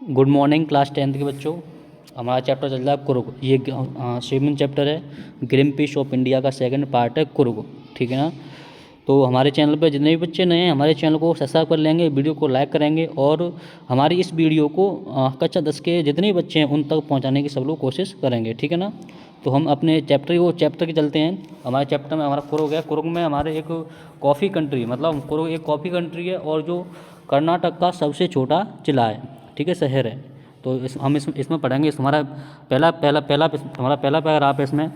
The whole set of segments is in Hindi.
गुड मॉर्निंग क्लास 10th के बच्चों। हमारा चैप्टर चल रहा है कुरुग। ये 7th चैप्टर है। ग्रीन फिश ऑफ इंडिया का सेकंड पार्ट है कुरुग। ठीक है ना। तो हमारे चैनल पर जितने भी बच्चे नए हैं हमारे चैनल को सब्सक्राइब कर लेंगे, वीडियो को लाइक करेंगे और हमारी इस वीडियो को कक्षा 10 के जितने भी बच्चे हैं उन तक पहुंचाने की सब लोग कोशिश करेंगे। ठीक है ना। तो हम अपने चैप्टर के चलते हैं। हमारे चैप्टर में हमारा कुरुग है। कुरुग में हमारे एक कॉफ़ी कंट्री, मतलब कुरुग एक कॉफ़ी कंट्री है और जो कर्नाटक का सबसे छोटा जिला है, ठीक है, शहर है। तो हम इसमें पढ़ेंगे। हमारा पहला पैराग्राफ है इसमें।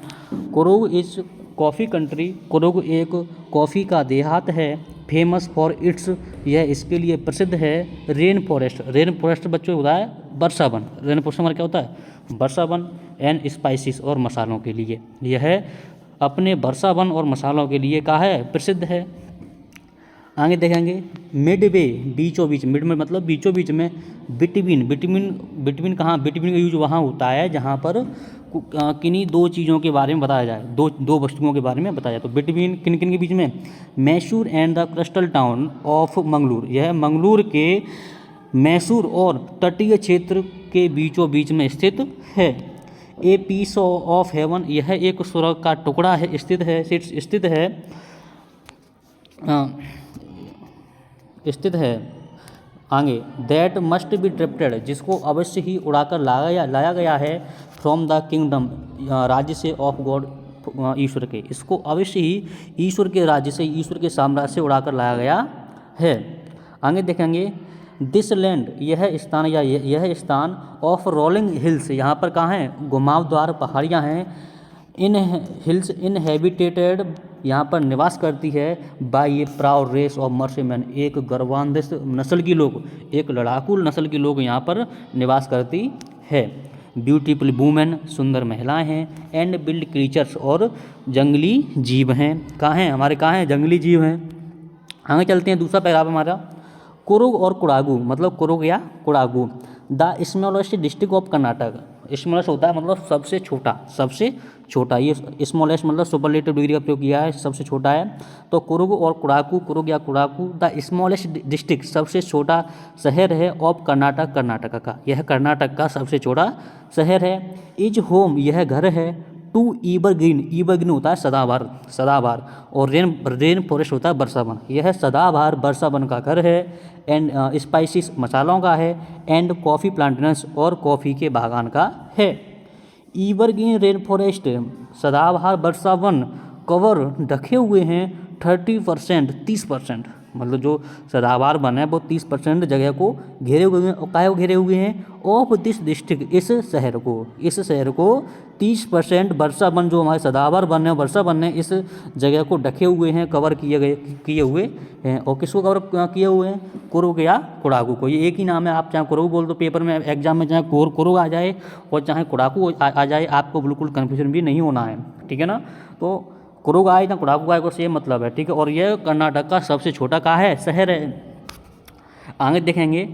कुरुग इज कॉफ़ी कंट्री। कुरुग एक कॉफ़ी का देहात है। फेमस फॉर इट्स, यह इसके लिए प्रसिद्ध है। रेन फॉरेस्ट बच्चों होता है वर्षा वन। रेन फॉरेस्ट हमारा क्या होता है? वर्षा वन। एंड स्पाइसिस, और मसालों के लिए यह अपने वर्षा वन और मसालों के लिए का है, प्रसिद्ध है। आगे देखेंगे मिड वे, बीचों बीच। मिड में मतलब बीचों बीच में। बिटवीन कहाँ? बिटवीन का यूज वहाँ होता है जहाँ पर किन्हीं दो चीज़ों के बारे में बताया जाए, दो वस्तुओं के बारे में बताया जाए। तो बिटवीन किन किन के बीच में? Mysore and the coastal town of Mangalore. यह मंगलूर के मैसूर और तटीय क्षेत्र के बीचों बीच में स्थित है। ए पीस ऑफ हेवन, यह एक स्वर्ग का टुकड़ा है, स्थित है। आगे दैट मस्ट बी ड्रिफ्टेड, जिसको अवश्य ही उड़ाकर लाया गया है। फ्रॉम द किंगडम, राज्य से, ऑफ गॉड, ईश्वर के। इसको अवश्य ही ईश्वर के राज्य से, ईश्वर के साम्राज्य से उड़ाकर लाया गया है। आगे देखेंगे दिस लैंड, यह स्थान ऑफ रोलिंग हिल्स, यहाँ पर कहाँ है? घुमावदार पहाड़ियाँ हैं। इन हिल्स इनहेबिटेटेड, यहाँ पर निवास करती है। बाय ये प्राउड रेस ऑफ मर्सीमैन, एक गर्वान्वित नस्ल की लोग, एक लड़ाकू नस्ल के लोग यहाँ पर निवास करती है। ब्यूटीफुल वुमेन, सुंदर महिलाएं हैं। एंड बिल्ड क्रीचर्स, और जंगली जीव हैं। कहाँ हैं? हमारे कहाँ हैं? जंगली जीव हैं। आगे चलते हैं। दूसरा पैराग्राफ हमारा कुरुग और कुडागू, मतलब कुरुग या Kodagu. The smallest district of Karnataka. Smallest होता है मतलब सबसे छोटा। ये स्मॉलेस्ट मतलब सुपरलेटिव डिग्री का प्रयोग किया है, सबसे छोटा है। तो कुरुग और कुडाकू, कुरुग या कुडाकू द स्मॉलेस्ट डिस्ट्रिक्ट, सबसे छोटा शहर है। ऑफ कर्नाटक का, यह कर्नाटक का सबसे छोटा शहर है। इज होम, यह घर है। टू ईवरग्रीन होता है सदाबहार। और रेन फॉरेस्ट होता है वर्षा वन। यह सदाबहार वर्षा वन का घर है। एंड स्पाइसिस, मसालों का है। एंड कॉफ़ी प्लांटेशंस, और कॉफ़ी के बागान का है। ईवरग्रीन रेन फॉरेस्ट, सदाबहार वर्षा वन कवर, ढके हुए हैं 30%, मतलब जो सदाबहार वन है वो 30% जगह को घेरे हुए हैं। और काहे को घेरे हुए हैं? ऑफ दिस डिस्ट्रिक्ट, इस शहर को 30% वर्षा वन, जो हमारे सदाबहार वन है, वर्षा वन है, इस जगह को ढके हुए हैं, कवर किए हुए हैं। और किसको कवर किए हुए हैं? कुरुग या कुडाकू को। ये एक ही नाम है। आप चाहे कुरुग बोल दो पेपर में, एग्जाम में चाहे कुरुग आ जाए और चाहे कुडाकू आ जाए, आपको बिल्कुल कन्फ्यूजन भी नहीं होना है। ठीक है ना। तो कुरुग आए ना कुडाकू आए को सेम मतलब है। ठीक है। और यह कर्नाटक का सबसे छोटा का है, शहर है। आगे देखेंगे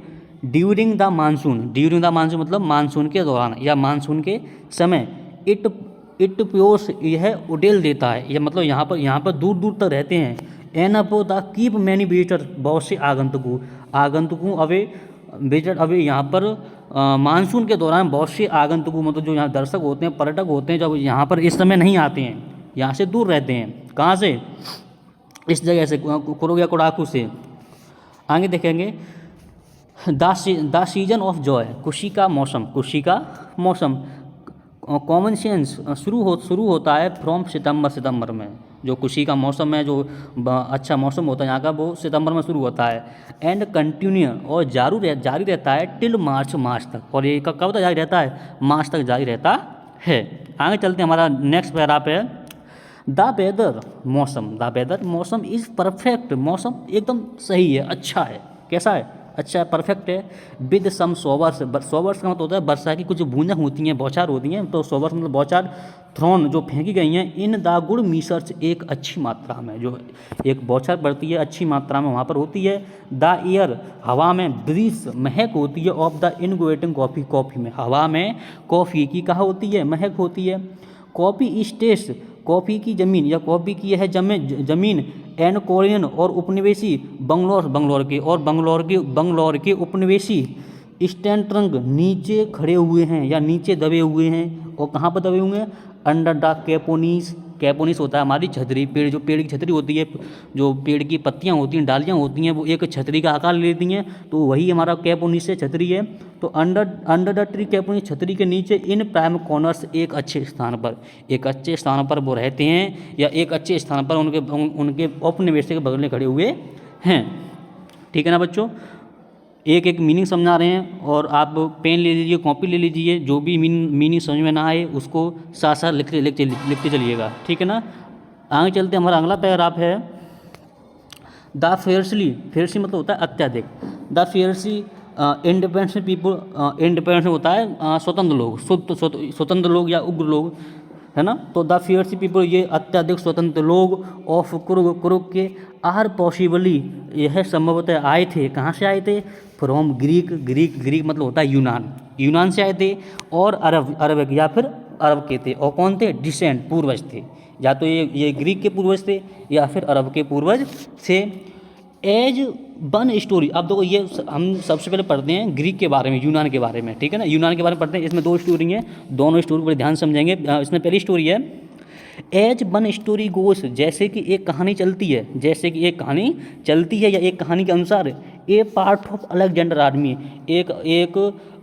ड्यूरिंग द मानसून मतलब मानसून के दौरान या मानसून के समय। इट प्योर्स, यह उडेल देता है। यह मतलब यहाँ पर दूर दूर तक रहते हैं। And up the keep many visitor, बहुत से आगंतुकों अवे यहाँ पर मानसून के दौरान बहुत से आगंतुकों, मतलब जो यहाँ दर्शक होते हैं, पर्यटक होते हैं, जब यहाँ पर इस समय नहीं आते हैं, यहाँ से दूर रहते हैं। कहाँ से? इस जगह से, कुरुग या कुडाकू से। आगे देखेंगे द सीजन ऑफ जॉय, खुशी का मौसम। कॉमन सेंस शुरू होता है फ्रॉम सितंबर में। जो खुशी का मौसम है, जो अच्छा मौसम होता है यहाँ का, वो सितंबर में शुरू होता है। एंड कंटिन्यू, और जारी रहता है टिल मार्च तक। और ये कब तक जारी रहता है? मार्च तक जारी रहता है। आगे चलते हैं। हमारा नेक्स्ट पैराग्राफ है द वेदर, मौसम इज़ परफेक्ट, मौसम एकदम सही है, अच्छा है। कैसा है? अच्छा है, परफेक्ट है। विद सम सोवर्स का मतलब होता है वर्षा की कुछ बूंदें होती हैं, बौछार होती हैं। तो सोवर्स मतलब बौछार, थ्रोन जो फेंकी गई हैं। इन द गुड मीसर्स, एक अच्छी मात्रा में, जो एक बौछार पड़ती है अच्छी मात्रा में वहाँ पर होती है। द एयर, हवा में। ब्रीज, महक होती है। ऑफ द इनगुएटिंग कॉफ़ी में, हवा में कॉफ़ी की कहा होती है, महक होती है। कॉफ़ी स्टेट्स, कॉफ़ी की ज़मीन या कॉफ़ी की यह ज़मीन। एंड कोरियन, और उपनिवेशी। बंगलौर के उपनिवेशी स्टैंड ट्रंक नीचे खड़े हुए हैं या नीचे दबे हुए हैं। और कहाँ पर दबे हुए हैं? Under the कैपोनीस। कैपोनीस होता है हमारी छतरी, पेड़ जो पेड़ की छतरी होती है, जो पेड़ की पत्तियां होती हैं, डालियां होती हैं, वो एक छतरी का आकार ले लेती हैं, तो वही हमारा कैपोनीस से छतरी है। तो अंडर द ट्री कैपोनीस, छतरी के नीचे, इन प्राइम कॉर्नर्स, एक अच्छे स्थान पर वो रहते हैं या एक अच्छे स्थान पर उनके औपनिवेशिक के बगल में खड़े हुए हैं। ठीक है ना बच्चों, एक एक मीनिंग समझा रहे हैं और आप पेन ले लीजिए, कॉपी ले लीजिए, जो भी मीनिंग समझ में ना आए उसको साथ साथ लिखते चलिएगा। ठीक है ना। आगे चलते हमारा अगला पैराग्राफ है द फेयरसली। फेयरसली मतलब होता है अत्यधिक। द फेयरसली इंडिपेंडेंट पीपल, इंडिपेंडेंट होता है स्वतंत्र लोग, स्वतंत्र लोग या उग्र लोग, है ना। तो द फियर्स पीपल, ये अत्यधिक स्वतंत्र लोग, ऑफ कुरुक के, आर पॉसिबली, यह संभवतः आए थे। कहाँ से आए थे? फ्रॉम ग्रीक मतलब होता है यूनान से आए थे। और अरब या फिर अरब के थे। और कौन थे? डिसेंट, पूर्वज थे। या तो ये ग्रीक के पूर्वज थे या फिर अरब के पूर्वज थे। एज वन स्टोरी, अब देखो ये हम सबसे पहले पढ़ते हैं ग्रीक के बारे में, यूनान के बारे में। ठीक है ना, यूनान के बारे में पढ़ते हैं। इसमें 2 स्टोरी हैं, दोनों स्टोरी बड़े ध्यान समझेंगे। इसमें पहली स्टोरी है एज वन स्टोरी गोस, जैसे कि एक कहानी चलती है, या एक कहानी के अनुसार, ए पार्ट ऑफ अलेक्जेंडर आर्मी, एक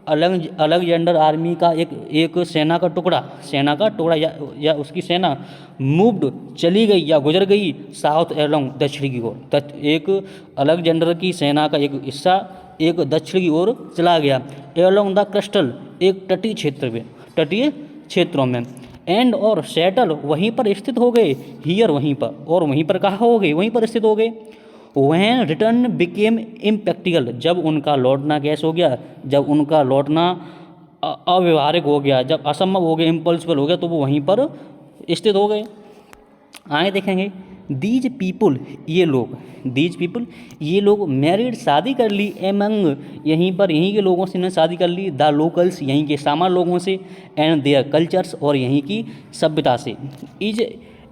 अलेक्जेंडर आर्मी का एक सेना का टुकड़ा या उसकी सेना मूव्ड, चली गई या गुजर गई, साउथ एलोंग, दक्षिण की ओर। एक अलेक्जेंडर की सेना का एक हिस्सा एक दक्षिण की ओर चला गया। एलोंग द क्रिस्टल, एक तटीय क्षेत्रों में। एंड और सेटल, वहीं पर स्थित हो गए। हियर, वहीं पर, और वहीं पर कहाँ हो गए? वहीं पर स्थित हो गए। वैन रिटर्न बिकेम इम्प्रैक्टिकल, जब उनका लौटना कैसे हो गया? जब उनका लौटना अव्यवहारिक हो गया, जब असंभव हो गया, इम्पॉसिबल हो गया, तो वो वहीं पर स्थित हो गए। आगे देखेंगे दीज पीपुल, ये लोग मैरिड, शादी कर ली, एमंग, यहीं के लोगों से इन्होंने शादी कर ली, द लोकल्स, यहीं के सामान्य लोगों से, एंड देयर कल्चर्स, और यहीं की सभ्यता से। इज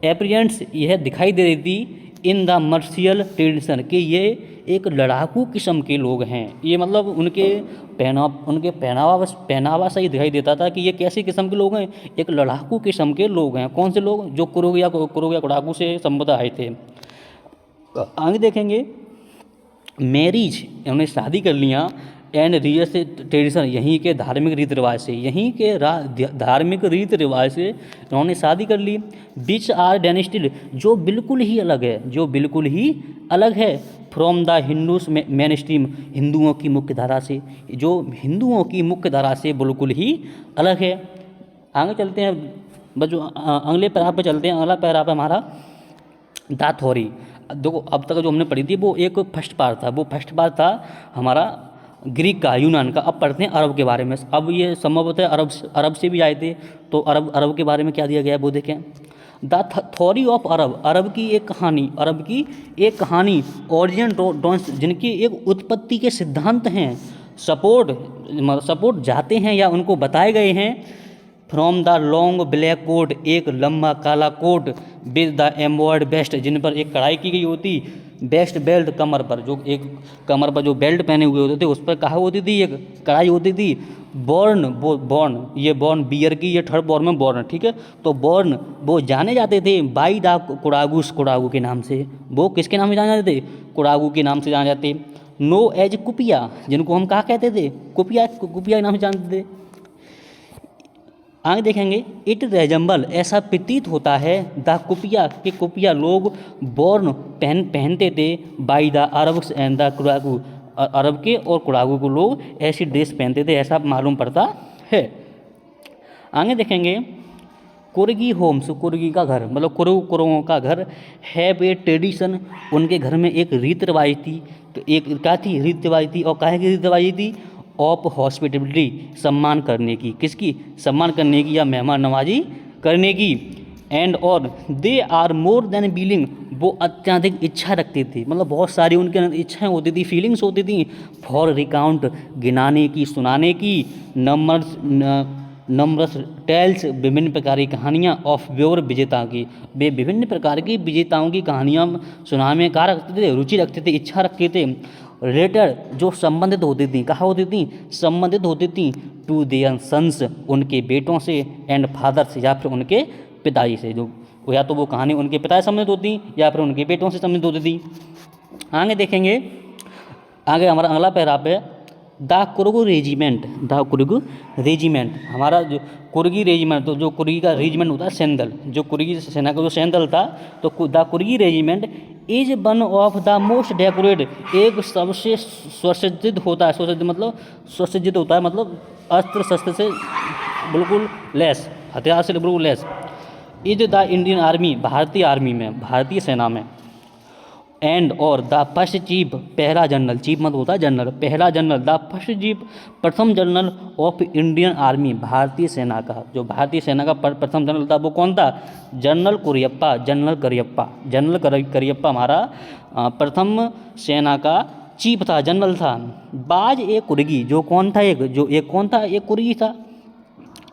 एपरियंट्स, यह दिखाई दे रही थी, इन द मर्शियल ट्रेडिशन, कि ये एक लड़ाकू किस्म के लोग हैं। ये मतलब उनके पहनावा से ही दिखाई देता था कि ये कैसे किस्म के लोग हैं, एक लड़ाकू किस्म के लोग हैं। कौन से लोग? जो कुरुग या कोड़ाकू से संबंध आए थे। आगे देखेंगे मैरिज, उन्होंने शादी कर लिया, एंड रिलीजियस ट्रेडिशन, यहीं के धार्मिक रीति रिवाज से उन्होंने शादी कर ली। विच आर डेनिस्टिल, जो बिल्कुल ही अलग है, from the Hindus main stream, हिंदुओं की मुख्य धारा से बिल्कुल ही अलग है। आगे चलते हैं बच्चों, अगले पैराग्राफ पे चलते हैं। अगला पैराग्राफ है हमारा द थ्योरी। देखो अब तक जो हमने पढ़ी थी वो एक फर्स्ट पार्ट था हमारा ग्रीक का, यूनान का। अब पढ़ते हैं अरब के बारे में। अब ये संभवतः अरब से भी आए थे, तो अरब के बारे में क्या दिया गया है वो देखें। द थ्योरी ऑफ अरब की एक कहानी, ओरिजिन डॉन्स, जिनकी एक उत्पत्ति के सिद्धांत हैं, सपोर्ट जाते हैं या उनको बताए गए हैं। From the long black coat, एक लंबा काला कोट, विद द एम्बॉयड बेस्ट, जिन पर एक कढ़ाई की गई होती, बेस्ट बेल्ट, कमर पर जो बेल्ट पहने हुए होते थे उस पर कहा होती थी, एक कढ़ाई होती थी। बॉर्न बियर की, ये थर्ड फॉर्म में बॉर्न। ठीक है, तो बॉर्न वो जाने जाते थे बाई द कोड़ागू के नाम से। वो किसके नाम से जाने जाते थे? कोड़ागू के नाम से जाने जाते। नो एज कुपिया, जिनको हम कहा कहते थे? कुपिया के नाम से जानते थे। आगे देखेंगे इट रेजम्बल, ऐसा प्रतीत होता है, द कुपिया के कुपिया लोग बॉर्न पहनते थे, by the Arabs and the Kodagu, अरब के और कोड़ागू को लोग ऐसी ड्रेस पहनते थे, ऐसा मालूम पड़ता है। आगे देखेंगे कुर्गी होम्स, कुर्गी का घर मतलब कुरुओं का घर, हैव ए ट्रेडिशन, उनके घर में एक रीत रिवाज थी। तो एक क्या थी? रीत रिवाज थी। और काहे की रीत रिवाज थी? ऑफ हॉस्पिटलिटी, सम्मान करने की। किसकी? सम्मान करने की या मेहमान नवाजी करने की। एंड और they are more than willing, वो अत्यधिक इच्छा रखते थे, मतलब बहुत सारी उनके अंदर इच्छाएं होती थी, फीलिंग्स होती थी। फॉर रिकाउंट, गिनाने की, सुनाने की। नंबर्स टेल्स, विभिन्न प्रकार की कहानियाँ। ऑफ व्योर, विजेता की, वे विभिन्न प्रकार की विजेताओं की कहानियाँ सुनाने में क्या रखते थे? रुचि रखते थे, इच्छा रखते थे। रिलेटेड जो संबंधित होती थी, कहाँ होती थी, संबंधित होती थी टू देयर सन्स, उनके बेटों से, एंड फादर्स, या फिर उनके पिताजी से, जो या तो वो कहानी उनके पिता से संबंधित होती या फिर उनके बेटों से संबंधित होती थी। आगे देखेंगे, आगे हमारा अगला पैराग्राफ है the Coorg regiment. The Coorg regiment, हमारा जो कुर्गी रेजिमेंट, तो जो कुर्गी का रेजिमेंट होता है सैंदल, जो कुर्गी सेना का जो सैंदल था, तो the कुर्गी regiment is one of the most decorate, एक सबसे सुसज्जित होता है, सुसज्जित मतलब सुसज्जित होता है, मतलब अस्त्र शस्त्र से बिल्कुल लैस, हथियार से बिल्कुल lace, is the Indian army, भारतीय आर्मी में, भारतीय सेना में, एंड और द फर्स्ट चीफ, पहला जनरल, चीफ मत होता है जनरल, पहला जनरल, द फर्स्ट चीफ, प्रथम जनरल ऑफ इंडियन आर्मी, भारतीय सेना का, जो भारतीय सेना का प्रथम जनरल था वो कौन था, General Cariappa, General Cariappa, General Cariappa हमारा प्रथम सेना का चीफ था, जनरल था। बाज एक कुर्गी, जो कौन था, एक कौन था, एक कुर्गी था।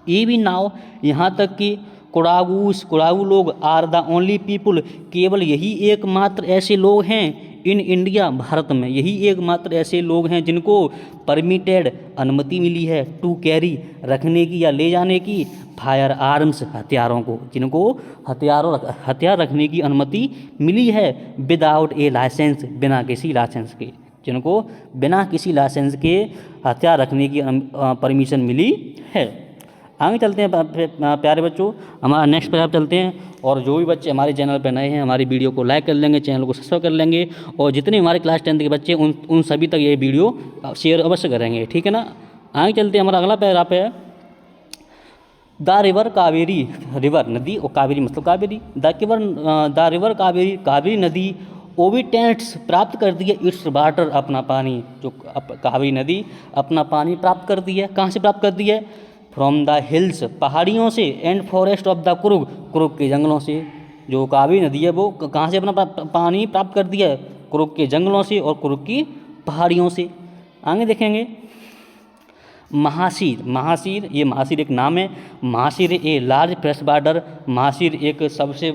ये भी नाव, यहाँ तक कि कुड़ागू लोग आर द ओनली पीपुल, केवल यही एकमात्र ऐसे लोग हैं इन इंडिया, भारत में यही एकमात्र ऐसे लोग हैं जिनको परमिटेड, अनुमति मिली है, टू कैरी, रखने की या ले जाने की, फायर आर्म्स, हथियारों को, जिनको हथियार रखने की अनुमति मिली है, विदाउट ए लाइसेंस, बिना किसी लाइसेंस के, जिनको बिना किसी लाइसेंस के हथियार रखने की परमिशन मिली है। आगे चलते हैं प्यारे बच्चों, हमारा नेक्स्ट पैराग्राफ चलते हैं, और जो भी बच्चे हमारे चैनल पर नए हैं हमारी वीडियो को लाइक कर लेंगे, चैनल को सब्सक्राइब कर लेंगे, और जितने हमारे क्लास 10 के बच्चे उन सभी तक ये वीडियो शेयर अवश्य करेंगे, ठीक है ना। आगे चलते हैं, हमारा अगला पैराग्राफ है द रिवर कावेरी, रिवर नदी, और कावेरी मतलब कावेरी, द रिवर कावेरी, कावेरी नदी ओबिटेंट्स, प्राप्त करती है, इट्स वाटर, अपना पानी, जो कावेरी नदी अपना पानी प्राप्त करती है, कहाँ से प्राप्त करती है, फ्रॉम द हिल्स, पहाड़ियों से, and forest of the Coorg के जंगलों से। जो कावेरी नदी है वो कहाँ से अपना पानी प्राप्त करती है, कुर्ग के जंगलों से और कुर्ग की पहाड़ियों से। आगे देखेंगे, महासीर, ये महासीर एक नाम है, mahseer a large fresh water, mahseer एक सबसे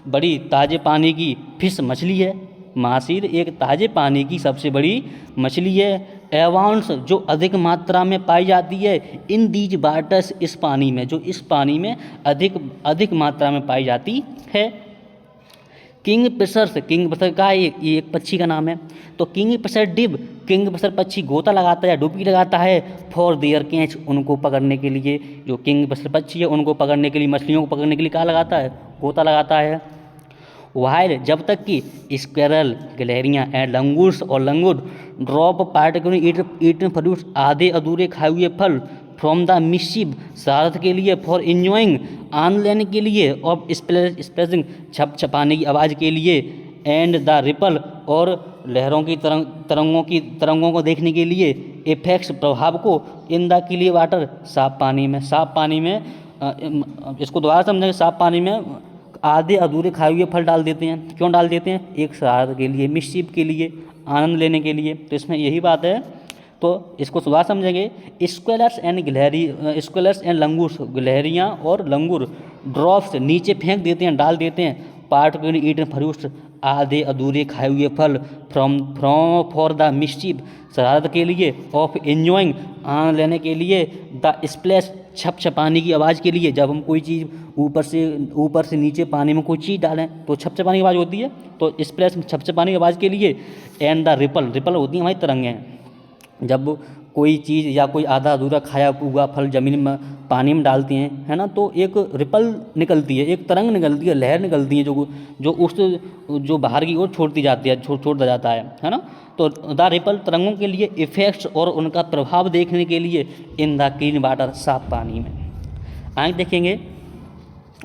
बड़ी ताजे पानी की फिश मछली है, महासीर एक ताजे पानी की सबसे बड़ी मछली है, एवाउंट्स, जो अधिक मात्रा में पाई जाती है, इन दीज वाटर्स, इस पानी में, जो इस पानी में अधिक मात्रा में पाई जाती है। किंगफिशर का ये एक पक्षी का नाम है, तो किंगफिशर पक्षी गोता लगाता है या डुबकी लगाता है, फॉर देयर कैच, उनको पकड़ने के लिए, जो किंगफिशर पक्षी है उनको पकड़ने के लिए, मछलियों को पकड़ने के लिए क्या लगाता है, गोता लगाता है। वाइल, जब तक कि स्क्वेरल, गिलहरियाँ, एंड लंगूर्स और लंगूर, ड्रॉप पार्टिकुलर ईटन फ्रूट्स, आधे अधूरे खाए हुए फल, फ्रॉम द मिशीव, शरारत के लिए, फॉर इंजॉइंग, आनंद लेने के लिए, ऑफ स्प्लेशिंग, छपाने की आवाज़ के लिए, एंड द रिपल, और लहरों की तरंगों को देखने के लिए, इफेक्ट्स, प्रभाव को, इन द क्लियर वाटर, साफ पानी में, इसको दोबारा समझेंगे, साफ पानी में आधे अधूरे खाए हुए फल डाल देते हैं, क्यों डाल देते हैं, एक शरारत के लिए, मिशीव के लिए, आनंद लेने के लिए, तो इसमें यही बात है। तो इसको सुधार समझेंगे, स्क्वेलर्स एंड लंगूर्स, गिलहरियाँ और लंगूर, ड्रॉप्स, नीचे फेंक देते हैं, डाल देते हैं, पार्टिकुलर ईटन फ्रूट्स, आधे अधूरे खाए हुए फल, फ्रॉम फॉर द मिशीव, शरारत के लिए, ऑफ एंजॉइंग, आनंद लेने के लिए, द स्प्लैश, छपाने की आवाज़ के लिए, जब हम कोई चीज़ ऊपर से नीचे पानी में कोई चीज़ डालें तो छपाने की आवाज़ होती है, तो स्प्लैश, छपाने की आवाज़ के लिए, एंड द रिपल होती हैं हमारी तरंगें, जब कोई चीज़ या कोई आधा अधूरा खाया हुआ फल ज़मीन में पानी में डालते हैं, है ना, तो एक रिपल निकलती है, एक तरंग निकलती है, लहर निकलती है, जो बाहर की ओर छोड़ती जाती है, छोड़ दिया जाता है ना। तो द रिपल, तरंगों के लिए, इफेक्ट्स, और उनका प्रभाव देखने के लिए, इन द क्लीन वाटर, साफ पानी में। आगे देखेंगे,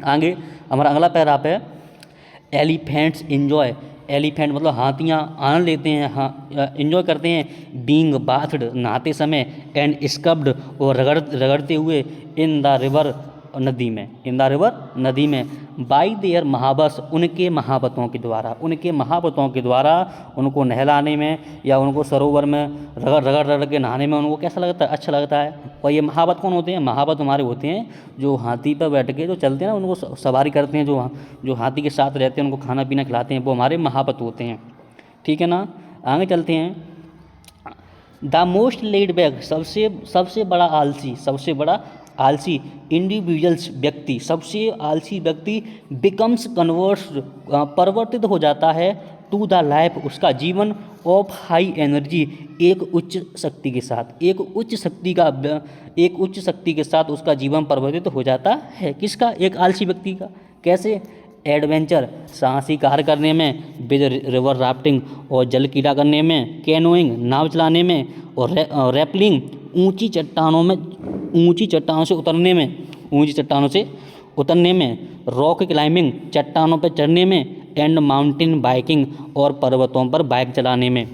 आगे हमारा अगला पैराग्राफ है एलिफेंट्स इंजॉय, एलिफेंट मतलब हाथियाँ आनंद लेते हैं, हाँ इंजॉय करते हैं, बीइंग बाथड, नहाते समय, एंड स्क्रब्ड, और रगड़ते हुए, इन द रिवर, नदी में, बाई देयर महाबस, उनके महाबतों के द्वारा, उनको नहलाने में या उनको सरोवर में रगड़ के नहाने में उनको कैसा लगता है, अच्छा लगता है। और ये महाबत कौन होते हैं, महाबत हमारे होते हैं जो हाथी पर बैठ के जो चलते हैं ना, उनको सवारी करते हैं, जो हाथी के साथ रहते हैं, उनको खाना पीना खिलाते हैं, वो हमारे महाबत होते हैं, ठीक है ना। आगे चलते हैं, द मोस्ट लेड बैक, सबसे बड़ा आलसी इंडिविजुअल्स, व्यक्ति, सबसे आलसी व्यक्ति बिकम्स कन्वर्स्ड, परिवर्तित हो जाता है, टू द लाइफ, उसका जीवन, ऑफ हाई एनर्जी, एक उच्च शक्ति के साथ, एक उच्च शक्ति के साथ उसका जीवन परिवर्तित हो जाता है। किसका? एक आलसी व्यक्ति का। कैसे? एडवेंचर, साहसी कार्य करने में, विद रिवर राफ्टिंग, और जल क्रीड़ा करने में, कैनोइंग, नाव चलाने में, और रैपलिंग, ऊंची चट्टानों से उतरने में, रॉक क्लाइंबिंग, चट्टानों पर चढ़ने में, एंड माउंटेन बाइकिंग, और पर्वतों पर बाइक चलाने में।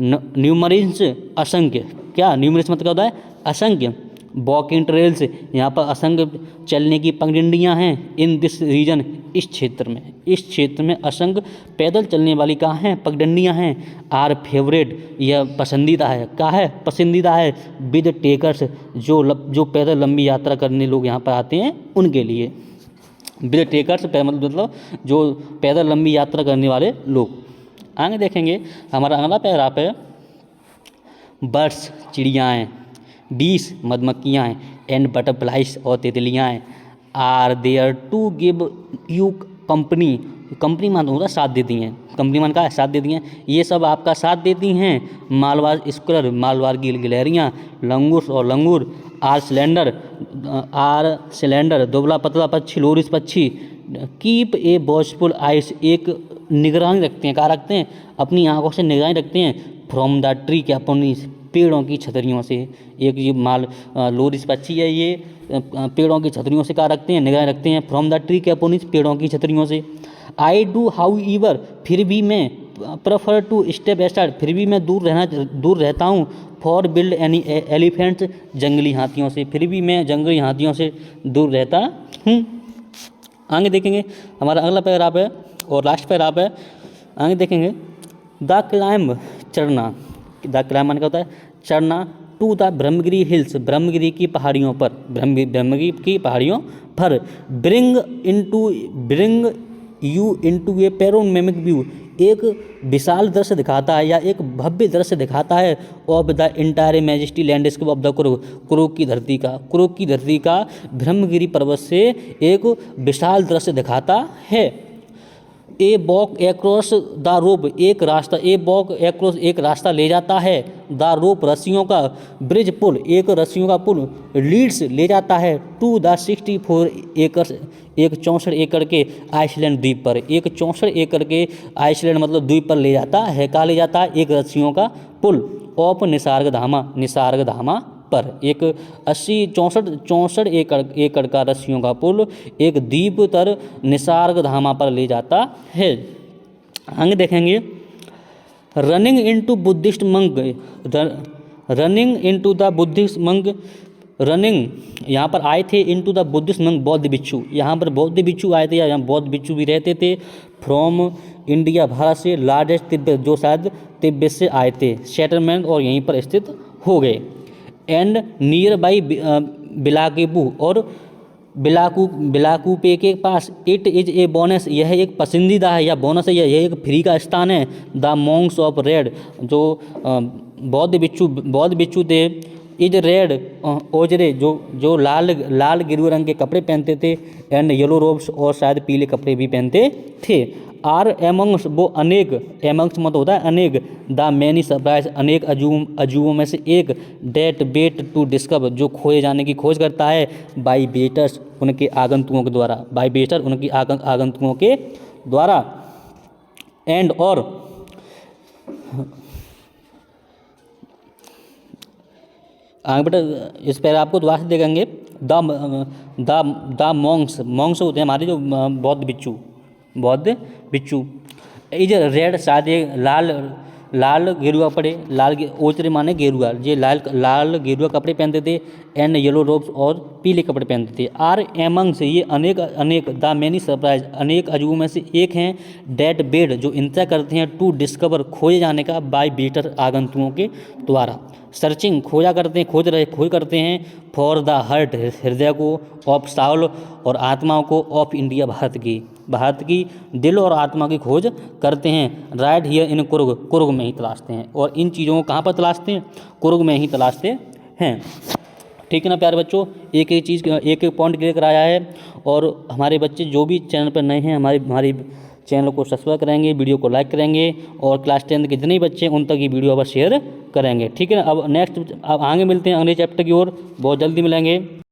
न्यूमरस, असंख्य, क्या न्यूमरस मतलब होता है? असंख्य। वॉकिंग ट्रेल्स, यहाँ पर असंख्य चलने की पगडंडियाँ हैं। इन दिस रीजन, इस क्षेत्र में असंख्य पैदल चलने वाली कहाँ हैं? पगडंडियाँ हैं। आर फेवरेट, यह पसंदीदा है। कहाँ है? पसंदीदा है। विद टेकर्स, जो पैदल लंबी यात्रा करने लोग यहाँ पर आते हैं उनके लिए। विद टेकर्स मतलब जो पैदल लंबी यात्रा करने वाले लोग। आगे देखेंगे, हमारा अगला पैराग्राफ है, बर्ड्स, चिड़ियाएँ, बीस, मधुमक्खियाँ हैं, एंड बटरफ्लाइज, और तितलियाँ हैं, are there to give you company. Company मान होता है साथ देती हैं, कंपनी मान का साथ देती हैं, ये सब आपका साथ देती हैं। मालवार स्क्वायर, मालवार की गिलहरियाँ, लंगूर और लंगूर, आर सिलेंडर, दुबला पतला पक्षी, लोरिस पक्षी, कीप ए वॉचफुल आइस, एक निगरानी रखते हैं, कहाँ रखते हैं? अपनी आंखों से निगरानी रखते हैं। फ्रॉम द ट्री, क्या अपनी पेड़ों की छतरियों से। एक ये लोरिस पक्षी है, ये पेड़ों की छतरियों से कहाँ रखते हैं? निगरानी रखते हैं। फ्रॉम द ट्री, क्या अपनी पेड़ों की छतरियों से। आई डू हाउ ईवर, फिर भी मैं, प्रेफर टू स्टेप एसाइड, फिर भी मैं दूर रहता हूँ। फॉर बिल्ड एनी एलिफेंट्स, जंगली हाथियों से, फिर भी मैं जंगली हाथियों से दूर रहता हूँ। आगे देखेंगे, हमारा अगला पैराग्राफ है और लास्ट पैराग्राफ है। आगे देखेंगे, द क्लाइंब, चढ़ना। द क्लाइंब माने क्या होता है? चढ़ना। To the Brahmagiri hills, Brahmagiri की पहाड़ियों पर, ब्रह्मगिरी की पहाड़ियों पर। Bring you into a panoramic view, एक विशाल दृश्य दिखाता है या एक भव्य दृश्य दिखाता है। Of the entire majesty landscape of the Kurukh की धरती का ब्रह्मगिरी पर्वत से एक विशाल दृश्य दिखाता है। A walk across the rope, एक रास्ता ले जाता है। द रोप, रस्सियों का। ब्रिज, पुल, एक रस्सियों का पुल। लीड्स, ले जाता है। टू द 64 एकर्स, एक 64 एकड़ के आइसलैंड द्वीप पर, एक 64 एकड़ के आइसलैंड मतलब द्वीप पर ले जाता है। कहाँ ले जाता है? एक रस्सियों का पुल। ऑफ निसार्गधामा पर, एक 64 एकड़ का रस्सियों का पुल एक द्वीप तर निसार्गधामा पर ले जाता है। आगे देखेंगे, running into Buddhist monk, running यहाँ पर आए थे। इनटू द बुद्धिस्ट मंक, बौद्ध भिक्षु, यहाँ पर बौद्ध भिक्षु आए थे या यहाँ बौद्ध भिक्षु भी रहते थे। फ्रॉम इंडिया, भारत से। लार्जेस्ट, तिब्बत, जो शायद तिब्बत से आए थे। सेटलमेंट, और यहीं पर स्थित हो गए। एंड नियर बाई बिलाकेपू, और बिलाकुपे के पास। इट इज ए बोनस, यह एक पसंदीदा है या बोनस है, यह एक फ्री का स्थान है। द मॉन्क्स ऑफ रेड, जो बौद्ध भिक्षु थे। इज रेड, ओजरे, जो लाल गेरुआ रंग के कपड़े पहनते थे। एंड येलो रोब्स, और शायद पीले कपड़े भी पहनते थे। आर एमंग्स, वो अनेक, एमंग्स मत होता है अनेक। द मैनी सरप्राइज, अनेक अजूबों में से एक। डेट बेट टू डिस्कवर, जो खोए जाने की खोज करता है। बाई बेटर्स, उनके आगंतुकों के द्वारा। बाई बेटर, उनकी आगंतुकों के द्वारा। एंड, और आगे बेटा इस पर आपको दोबारा से देखेंगे। द मॉन्क्स होते हैं हमारे जो बौद्ध भिक्षु। इज रेड, शायद ये लाल गेरुआ कपड़े, ओचरे माने गेरुआ, ये लाल गेरुआ कपड़े पहनते थे। एंड येलो रोब्स, और पीले कपड़े पहनते थे। आर एमंग्स, ये अनेक। द मैनी सरप्राइज, अनेक अजूबों में से एक हैं। डेट बेड, जो इंतजार करते हैं। टू डिस्कवर, खोजे जाने का। बाय बीटर, आगंतुकों के द्वारा। सर्चिंग, खोज करते हैं। फॉर द हर्ट, हृदय को। ऑफ साउल, और आत्माओं को। ऑफ इंडिया, भारत की। भारत की दिल और आत्मा की खोज करते हैं। Right here in Coorg, Coorg में ही तलाशते हैं। और इन चीज़ों को कहाँ पर तलाशते हैं? कुर्ग में ही तलाशते हैं। ठीक है ना प्यारे बच्चों, एक एक चीज़, एक एक पॉइंट क्लियर कराया है। और हमारे बच्चे जो भी चैनल पर नए हैं, हमारी चैनल को सब्सक्राइब करेंगे, वीडियो को लाइक करेंगे और क्लास 10 के जितने बच्चे हैं उन तक ये वीडियो अब शेयर करेंगे। ठीक है ना। अब नेक्स्ट, अब आगे मिलते हैं अगले चैप्टर की ओर, बहुत जल्दी मिलेंगे।